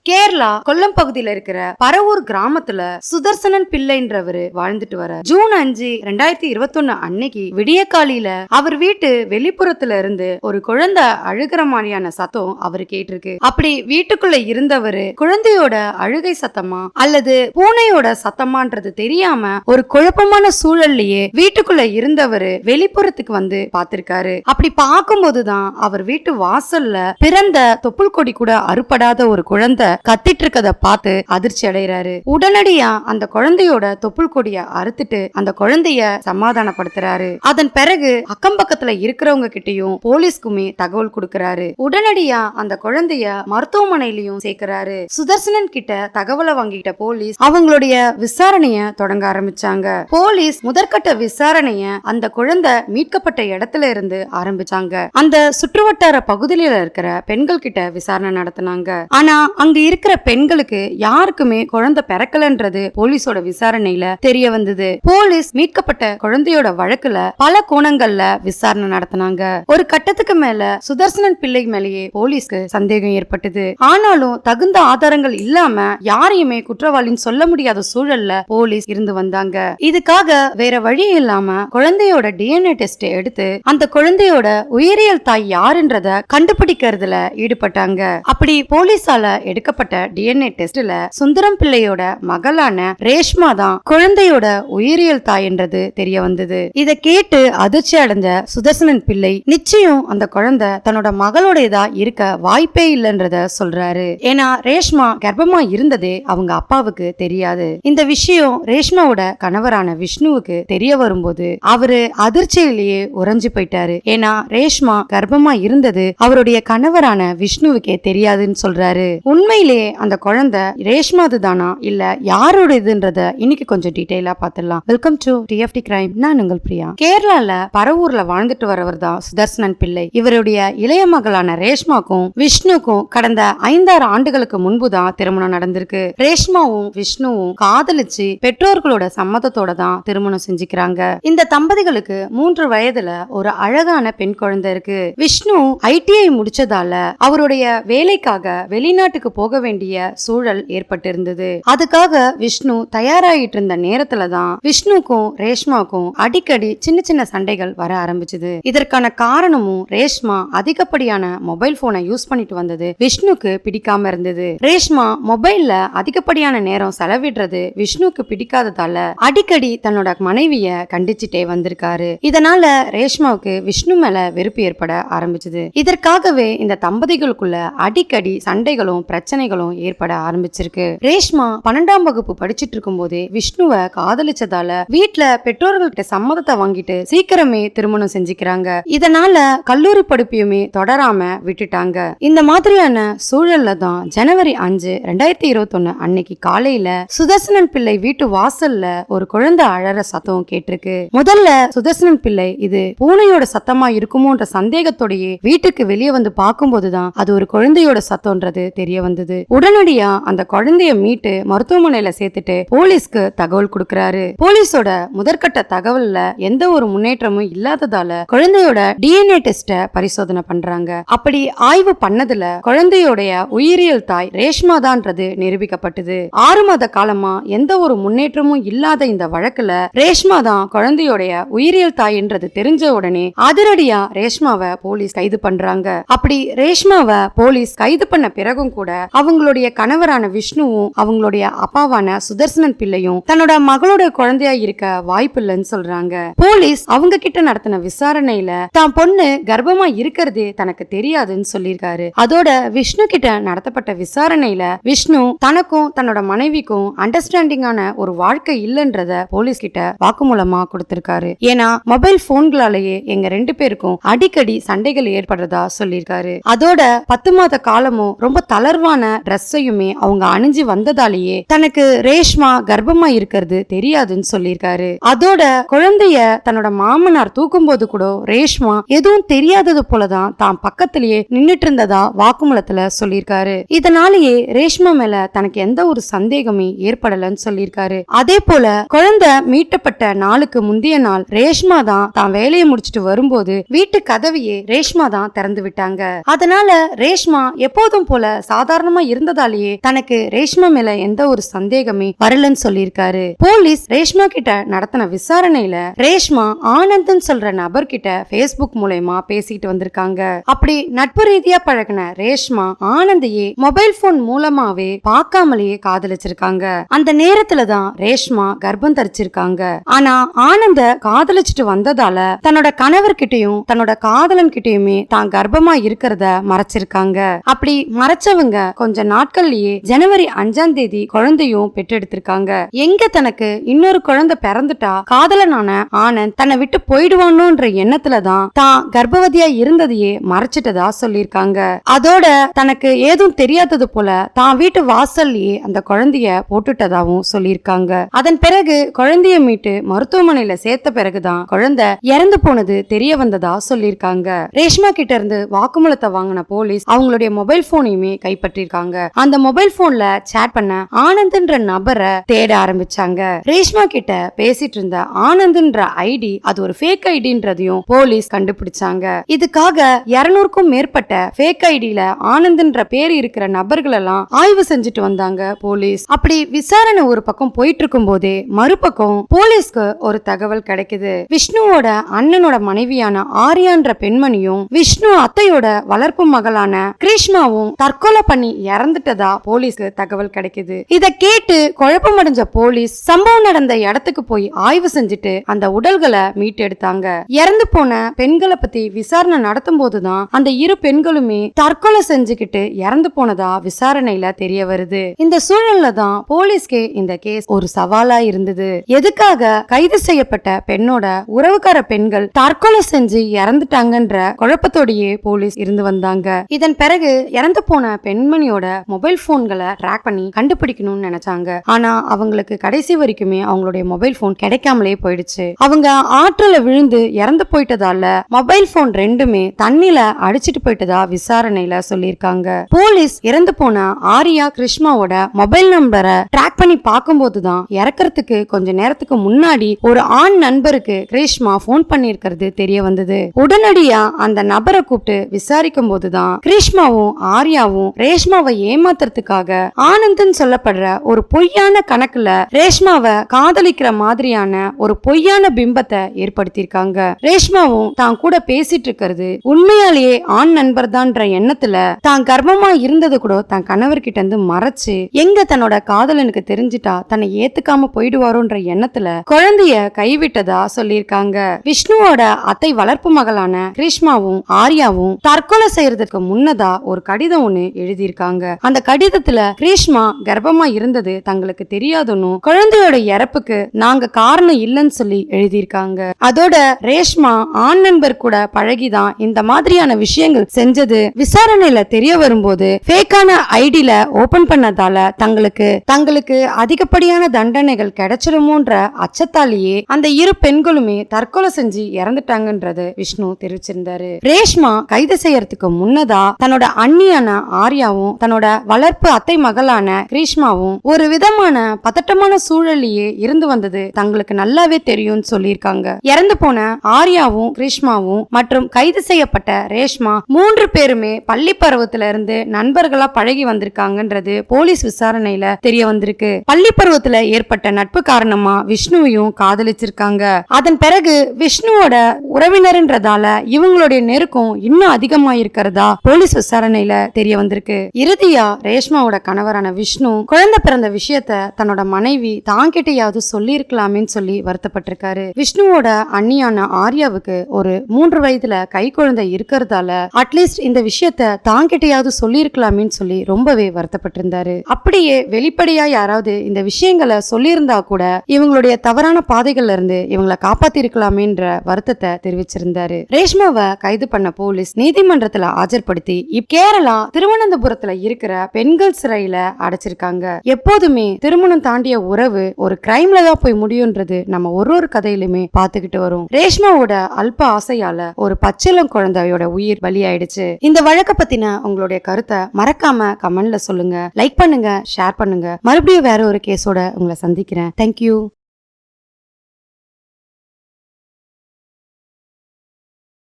கேரளா கொல்லம் பகுதியில இருக்கிற பரவூர் கிராமத்துல சுதர்சனன் பிள்ளைன்றவரு வாழ்ந்துட்டு வர ஜூன் 5, 2021 அன்னைக்கு விடிய காலையில அவர் வீட்டு வெளிப்புறத்துல இருந்து ஒரு குழந்தை அழுகிற மாதிரியான சத்தம் அவரு கேட்டிருக்கு. அப்படி வீட்டுக்குள்ள இருந்தவரு குழந்தையோட அழுகை சத்தமா அல்லது பூனையோட சத்தமான்றது தெரியாம ஒரு குழப்பமான சூழல்லையே வீட்டுக்குள்ள இருந்தவரு வெளிப்புறத்துக்கு வந்து பாத்திருக்காரு. அப்படி பார்க்கும்போதுதான் அவர் வீட்டு வாசல்ல பிறந்த தொப்புள் கொடி கூட அறுபடாத ஒரு குழந்தை கத்திட்டு இருக்கத பார்த்து அதிர்ச்சி அடைகிறாரு. உடனடியா அந்த குழந்தையோட தொப்புள் கொடிய அறுத்துட்டு அந்த குழந்தைய சமாதானப்படுத்துறாரு. அதன் பிறகு அக்கம் பக்கத்துல இருக்கிறவங்க கிட்டயும் போலீஸ்க்குமே தகவல் கொடுக்கறாரு. உடனடியா அந்த குழந்தைய மருத்துவமனையிலயும் சேர்க்கிறாரு. சுதர்சனன் கிட்ட தகவலை வாங்கிட்ட போலீஸ் அவங்களுடைய விசாரணைய தொடங்க ஆரம்பிச்சாங்க. போலீஸ் முதற்கட்ட விசாரணைய அந்த குழந்தை மீட்கப்பட்ட இடத்துல இருந்து ஆரம்பிச்சாங்க. அந்த சுற்றுவட்டார பகுதியில இருக்கிற பெண்கள் கிட்ட விசாரணை நடத்தினாங்க. ஆனா அங்க இருக்கிற பெண்களுக்கு யாருக்குமே குழந்தை பிறக்கலன்றது போலீஸோட விசாரணையில தெரிய வந்தது. போலீஸ் மீட்கப்பட்ட குழந்தையோட வழக்குல பல கோணங்கள்ல விசாரணை நடத்தினாங்க. ஒரு கட்டத்துக்கு மேல சுதர்சனன் பிள்ளை மேலேயே போலீஸ்க்கு சந்தேகம் ஏற்பட்டது. ஆனாலும் தகுந்த ஆதாரங்கள் இல்லாம யாரையுமே குற்றவாளின்னு சொல்ல முடியாத சூழல்ல போலீஸ் இருந்து வந்தாங்க. இதுக்காக வேற வழி இல்லாம குழந்தையோட DNA டெஸ்ட் எடுத்து அந்த குழந்தையோட உயிரியல் தாய் யாருன்றத கண்டுபிடிக்கிறதுல ஈடுபட்டாங்க. அப்படி போலீஸால எடுக்கப்பட்ட DNA டெஸ்ட்ல சுந்தரம் பிள்ளையோட மகளான ரேஷ்மா தான் குழந்தையோட உயிரியல் தாய் என்றது தெரிய வந்தது. இத கேட்டு அதிர்ச்சி அடைஞ்ச சுதர்சனன் பிள்ளை நிச்சயம் அந்த குழந்தை தன்னோட மகளோடதா இருக்க வாய்ப்பே இல்லைன்றத சொல்றாரு. ஏன்னா ரேஷ்மா கர்ப்பமா இருந்ததே அவங்க அப்பாவுக்கு தெரியாது. இந்த விஷயம் ரேஷ்மாவோட கணவரான விஷ்ணுவுக்கு தெரிய வரும்போது அவரு அதிர்ச்சியிலேயே உறைஞ்சு போயிட்டாரு. ஏன்னா ரேஷ்மா கர்ப்பமா இருந்தது அவருடைய கணவரான விஷ்ணுவுக்கே தெரியாதுன்னு சொல்றாரு. உண்மையிலேயே அந்த குழந்தை ரேஷ்மாது தானா இல்ல யாரோடதுன்றத இன்னைக்கு கொஞ்சம் டீடைலா பாத்துடலாம். Welcome to TFT crime. நான் உங்கள் பிரியா. கேரளால பரவூர்ல வாழ்ந்துட்டு வரவர் தான் சுதர்சனன் பிள்ளை. இவருடைய இளைய மகளான ரேஷ்மாக்கும் விஷ்ணுக்கும் கடந்த 5-6 ஆண்டுகளுக்கு முன்புதான் திருமணம் நடந்திருக்கு. ரேஷ்மாவும் விஷ்ணுவும் காதலிச்சு பெற்றோர்களோட சம்மதத்தோட தான் திருமணம் செஞ்சுக்கிறாங்க. இந்த தம்பதிகளுக்கு 3 வயதுல ஒரு அழகான பெண் குழந்தை இருக்கு. விஷ்ணு ITI முடிச்சதால அவருடைய வேலைக்காக வெளிநாட்டுக்கு போக வேண்டிய சூழல் ஏற்பட்டிருந்தது. அதுக்காக விஷ்ணு தயாராகிட்டு இருந்த நேரத்துல தான் விஷ்ணுக்கும் ரேஷ்மாக்கும் அடிக்கடி சின்ன சின்ன சண்டைகள் வர ஆரம்பிச்சது. இதற்கான காரணமும் ரேஷ்மா அதிகப்படியான மொபைல் போனை யூஸ் பண்ணிட்டு வந்தது விஷ்ணுக்கு பிடிக்காம இருந்தது. ரேஷ்மா மொபைல்ல அதிகப்படியான நேரம் செலவிடுறது விஷ்ணுக்கு பிடிக்காததால அடிக்கடி தன்னோட மனைவிய கண்டிச்சுட்டே வந்திருக்காரு. இதனால ரேஷ்மாவுக்கு விஷ்ணு மேல வெறுப்பு ஏற்பட ஆரம்பிச்சது. இதற்காகவே இந்த தம்பதிகளுக்குள்ள அடிக்கடி சண்டைகளும் பிரச்சனைகளும் ஏற்பட ஆரம்பிச்சிருக்கு. ரேஷ்மா 12ஆம் வகுப்பு படிச்சிட்டு இருக்கும் போதே விஷ்ணுவை காதலிச்சதால வீட்டுல பெற்றோர்கள்ட்ட சம்மதத்தை வாங்கிட்டு சீக்கிரமே திருமணம் செஞ்சுக்கிறாங்க. இதனால கல்லூரி படிப்பையுமே தொடராம விட்டுட்டாங்க. இந்த மாதிரியான சூழல்ல தான் ஜனவரி 5, 2021 அன்னைக்கு காலையில சுதர்சனன் பிள்ளை வீட்டு வாசல்ல ஒரு குழந்தை அழற சத்தம் கேட்டிருக்கு. முதல்ல சுதர்சனன் பிள்ளை இது பூனையோட சத்தமா இருக்குமோன்ற சந்தேகத்தோடையே வீட்டுக்கு வெளியே வந்து பார்க்கும்போதுதான் அது ஒரு குழந்தையோட சத்தம்ன்றது தெரிய வந்தது. உடனடியா அந்த குழந்தைய மீட்டு மருத்துவமனையில சேர்த்துட்டு போலீஸ்க்கு தகவல் கொடுக்கறாரு. போலீஸோட முதற்கட்ட தகவல்ல எந்த ஒரு முன்னேற்றமும் இல்லாததால குழந்தையோட DNA டெஸ்ட பரிசோதனை பண்றாங்க. அப்படி ஆய்வு பண்ணதுல குழந்தையோடைய உயிரியல் தாய் ரேஷ்மா தான்ன்றது நிரூபிக்கப்பட்டது. 6 மாத காலமா எந்த ஒரு முன்னேற்றமும் இல்லாத இந்த வழக்குல ரேஷ்மா தான் குழந்தையோடைய உயிரியல் தாய்ன்றது தெரிஞ்ச உடனே அதிரடியா ரேஷ்மாவை போலீஸ் கைது பண்றாங்க. அப்படி ரேஷ்மாவை போலீஸ் கைது பண்ண பிறகும் கூட அவங்களுடைய கணவரான விஷ்ணுவும் அவங்களுடைய அப்பாவான சுதர்சனன் பிள்ளையும் தன்னோட மகளோட குழந்தையா இருக்க வாய்ப்பு இல்லைன்னு சொல்றாங்க. போலீஸ் அவங்க கிட்ட நடத்தின விசாரணையில தான் பொண்ணு கர்ப்பமா இருக்கிறதே தனக்கு தெரியாதுன்னு சொல்லியிருக்காரு. அதோட விஷ்ணு கிட்ட நடத்தப்பட்ட விசாரணையில விஷ்ணு தனக்கும் தன்னோட மனைவிக்கும் அண்டர்ஸ்டாண்டிங்கான ஒரு வாழ்க்கை இல்லைன்றத போலீஸ் கிட்ட வாக்குமூலமா கொடுத்திருக்காரு. ஏன்னா மொபைல் போன்களாலேயே எங்க 2 பேருக்கும் அடிக்கடி சண்டைகள் ஏற்படுறதா சொல்லியிருக்காரு. அதோட 10 மாத காலமும் ரொம்ப தளர்வான ட்ரெஸ்ஸையுமே அவங்க அணிஞ்சு வந்ததாலேயே தனக்கு ரேஷ்மா கர்ப்பமா இருக்கிறது தெரியாதுன்னு சொல்லியிருக்காரு. அதோட குழந்தைய தன்னோட மாமனார் தூக்கும் போது கூட ரேஷ்மா எதுவும் தெரியாதது போலதான் தான் பக்கத்திலேயே நின்னுட்டு இருந்ததா வாக்குமூலத்துல சொல்லியிருக்காரு. இதனாலேயே ரேஷ்மா மேல தனக்கு எந்த ஒரு சந்தேகமே ஏற்படலன்னு சொல்லியிருக்காரு. அதே போல குழந்தை மீட்டப்பட்ட நாளுக்கு முந்தைய நாள் ரேஷ்மா தான் வேலையை முடிச்சிட்டு வரும்போது வீட்டு கதவையே ரேஷ்மா தான் திறந்து விட்டாங்க. அதனால ரேஷ்மா எப்போதும் போல சாதாரணமா விசுவாசமா இருந்ததாலேயே தனக்கு ரேஷ்மா மேல எந்த ஒரு சந்தேகமே வரலன்னு சொல்லியிருக்காரு. போலீஸ் ரேஷ்மா கிட்ட நடத்தின விசாரணையில ரேஷ்மா ஆனந்த்னு சொல்ற நபர்கிட்ட Facebook மூலமா பேசிட்டு வந்திருக்காங்க. அப்படி நட்பு ரீதியா பழகின ரேஷ்மா ஆனந்தையே மொபைல் போன் மூலமாவே பார்க்காமலேயே காதலிச்சிருக்காங்க. அந்த நேரத்துல தான் ரேஷ்மா கர்ப்பம் தரிச்சிருக்காங்க. ஆனா ஆனந்த காதலிச்சுட்டு வந்ததால தன்னோட கணவர்கிட்டயும் தன்னோட காதலன் கிட்டயுமே தான் கர்ப்பமா இருக்கிறத மறைச்சிருக்காங்க. அப்படி மறைச்சவங்க கொஞ்ச நாட்கள்லயே ஜனவரி 5ஆம் தேதி குழந்தையும் பெற்றெடுத்திருக்காங்க. எங்க தனக்கு இன்னொரு குழந்தை பிறந்துட்டா காதலனான ஆனந்த் தன்னை விட்டு போயிடுவானோன்ற எண்ணத்துலதான் தான் கர்ப்பவதியா இருந்ததையே மறைச்சிட்டதா சொல்லிருக்காங்க. அதோட தனக்கு ஏதும் தெரியாதது போல தான் வீட்டு வாசல்லையே அந்த குழந்தைய போட்டுட்டதாவும் சொல்லிருக்காங்க. அதன் பிறகு குழந்தைய மீட்டு மருத்துவமனையில சேர்த்த பிறகுதான் குழந்தை இறந்து போனது தெரிய வந்ததா சொல்லிருக்காங்க. ரேஷ்மா கிட்ட இருந்து வாக்குமூலத்தை வாங்கின போலீஸ் அவங்களுடைய மொபைல் போனையுமே கைப்பற்றிருக்காங்க. அந்த மொபைல் போன்ல சேட் பண்ண ஆனந்த்ன்ற நபரை தேட ஆரம்பிச்சாங்க. ரேஷ்மா கிட்ட பேசிட்டு இருந்த ஆனந்த்ன்ற ஐடி அது ஒரு ஃபேக் ஐடின்றதையும் போலீஸ் கண்டுபிடிச்சாங்க. இதுக்காக 200க்கும் மேற்பட்ட ஃபேக் ஐடியில ஆனந்த்ன்ற பேர் இருக்கிற நபர்கள் எல்லாம் ஆய்வு செஞ்சுட்டு வந்தாங்க போலீஸ். அப்படி விசாரணை ஒரு பக்கம் போயிட்டு இருக்கும் போதே மறுபக்கம் போலீஸ்க்கு ஒரு தகவல் கிடைக்குது. விஷ்ணுவோட அண்ணனோட மனைவியான ஆரியான்ற பெண்மணியும் விஷ்ணு அத்தையோட வளர்ப்பு மகளான கிருஷ்ணாவும் தற்கொலை பண்ணி இறந்துட்டதா போலீஸ்க்கு தகவல் கிடைக்குது. இத கேட்டு குழப்பமடைஞ்ச போலீஸ் சம்பவம் நடந்த இடத்துக்கு போய் ஆய்வு செஞ்சுட்டு அந்த உடல்களை மீட்டு எடுத்தாங்க. இறந்து போன பெண்களை பத்தி விசாரணை நடத்தும் போதுதான் அந்த இரு பெண்களுமே தற்கொலை செஞ்சுக்கிட்டு இறந்து போனதா விசாரணையில தெரிய வருது. இந்த சூழல்ல தான் போலீஸ்க்கு இந்த கேஸ் ஒரு சவாலா இருந்தது. எதுக்காக கைது செய்யப்பட்ட பெண்ணோட உறவுக்கார பெண்கள் தற்கொலை செஞ்சு இறந்துட்டாங்கன்ற குழப்பத்தோடையே போலீஸ் இருந்து வந்தாங்க. இதன் பிறகு இறந்து போன பெண்மணியோட மொபைல் போன்களை ட்ராக் பண்ணி கண்டுபிடிக்கணும்னு நினைச்சாங்க. ஆனா அவங்களுக்கு கடைசி வரைக்குமே அவங்களுடைய மொபைல் போன் கிடைக்காமலே போயிடுச்சு. அவங்க ஆற்றுல விழுந்து இறந்து போயிட்டதால மொபைல் போன் ரெண்டுமே தண்ணில அடிச்சிட்டு போயிட்டதா விசாரணையில சொல்லிருக்காங்க. போலீஸ் இறந்து போன ஆரியா கிருஷ்ணாவோட மொபைல் நம்பரை ட்ராக் பண்ணி பார்க்கும்போதுதான் இறக்கிறதுக்கு கொஞ்ச நேரத்துக்கு முன்னாடி ஒரு ஆண் நண்பருக்கு கிருஷ்ணா போன் பண்ணிருக்கிறது தெரிய வந்தது. உடனடியா அந்த நபரை கூப்பிட்டு விசாரிக்கும் போதுதான் கிருஷ்ணாவும் ஆரியாவும் ரேஷ்மாவை ஏமாத்துறதுக்காக ஆனந்த்னு சொல்லப்படுற ஒரு பொய்யான கணக்குல ரேஷ்மாவை காதலிக்கிற மாதிரியான ஒரு பொய்யான பிம்பத்தை ஏற்படுத்தியிருக்காங்க. ரேஷ்மாவும் தான் கூட பேசிட்டு இருக்கிறது உண்மையாலேயே ஆண் நண்பர் தான்ற எண்ணத்துல தான் கர்ப்பமா இருந்தது கூட தன் கணவர்கிட்ட இருந்து மறைச்சு எங்க தன்னோட காதலனுக்கு தெரிஞ்சிட்டா தன்னை ஏத்துக்காம போயிடுவாரோன்ற எண்ணத்துல குழந்தைய கைவிட்டதா சொல்லியிருக்காங்க. விஷ்ணுவோட அத்தை வளர்ப்பு மகளான கிருஷ்ணாவும் ஆரியாவும் தற்கொலை செய்யறதுக்கு முன்னதா ஒரு கடிதம் ஒண்ணு எழுதியிருக்காங்க. அந்த கடிதத்துல கிருஷ்ணா கர்ப்பமா இருந்தது தங்களுக்கு தெரியாதுன்னு குழந்தையோட இறப்புக்கு நாங்க காரணம் இல்லைன்னு சொல்லி எழுதியிருக்காங்க. அதோட ரேஷ்மா ஆண் நண்பர் கூட பழகிதான் இந்த மாதிரியான விஷயங்கள் செஞ்சது விசாரணையில தெரிய வரும்போது ஃபேக்கான ஐடியில ஓபன் பண்ணதால தங்களுக்கு அதிகப்படியான தண்டனைகள் கிடைச்சிருமோன்ற அச்சத்தாலேயே அந்த இரு பெண்களுமே தற்கொலை செஞ்சு இறந்துட்டாங்கன்றது விஷ்ணு தெரிவிச்சிருந்தாரு. ரேஷ்மா கைது செய்யறதுக்கு முன்னதா தன்னோட அண்ணியான ஆரியாவும் தன்னோட வளர்ப்பு அத்தை மகளான கிருஷ்ணாவும் ஒரு விதமான பதட்டமான சூழலிலேயே இருந்து வந்தது தங்களுக்கு நல்லாவே தெரியும் சொல்லியிருக்காங்க. இறந்து போன ஆரியாவும் கிருஷ்ணாவும் மற்றும் கைது செய்யப்பட்ட ரேஷ்மா 3 பேருமே பள்ளி பருவத்துல இருந்து நண்பர்களா பழகி வந்திருக்காங்கன்றது போலீஸ் விசாரணையில தெரிய வந்திருக்கு. பள்ளி பருவத்துல ஏற்பட்ட நட்பு காரணமா விஷ்ணுவையும் காதலிச்சிருக்காங்க. அதன் பிறகு விஷ்ணுவோட உறவினர்ன்றதால இவங்களுடைய நெருக்கம் இன்னும் அதிகமா இருக்கிறதா போலீஸ் விசாரணையில தெரிய வந்திருக்கு. இறுதியா ரேஷ்மாவோட கணவரான விஷ்ணு குழந்தை பிறந்த விஷயத்த தன்னோட மனைவி தாங்கிட்டையாவது சொல்லி இருக்கலாமேன்னு சொல்லி வருத்தப்பட்டிருக்காரு. விஷ்ணுவோட அண்ணியான ஆரியாவுக்கு ஒரு 3 வயதுல கை குழந்தை இருக்கிறதால அட்லீஸ்ட் இந்த விஷயத்த தாங்கிட்டையாவது சொல்லி இருக்கலாமேன்னு சொல்லி ரொம்பவே வருத்தப்பட்டிருந்தாரு. அப்படியே வெளிப்படையா யாராவது இந்த விஷயங்களை சொல்லியிருந்தா கூட இவங்களுடைய தவறான பாதைகள்ல இருந்து இவங்களை காப்பாத்தி இருக்கலாமேன்ற வருத்தத்தை தெரிவிச்சிருந்தாரு. ரேஷ்மாவை கைது பண்ண போலீஸ் நீதிமன்றத்துல ஆஜர்படுத்தி கேரளா திருவனந்தபுரத்துல இருக்கிற பெண்கள் சிறையில அடைச்சிருக்காங்க. எப்போதுமே திருமணம் தாண்டிய உறவு ஒரு கிரைம்ல தான் போய் முடியும்ன்றது நம்ம ஒரு கதையிலுமே பாத்துக்கிட்டு வரும். ரேஷ்மாவோட அல்ப ஆசையால ஒரு பச்சிளம் குழந்தையோட உயிர் பலியாயிடுச்சு. இந்த வழக்க பத்தின உங்களுடைய கருத்தை மறக்காம கமெண்ட்ல சொல்லுங்க. லைக் பண்ணுங்க, ஷேர் பண்ணுங்க. மறுபடியும் வேற ஒரு கேஸோட உங்களை சந்திக்கிறேன். தேங்க்யூ.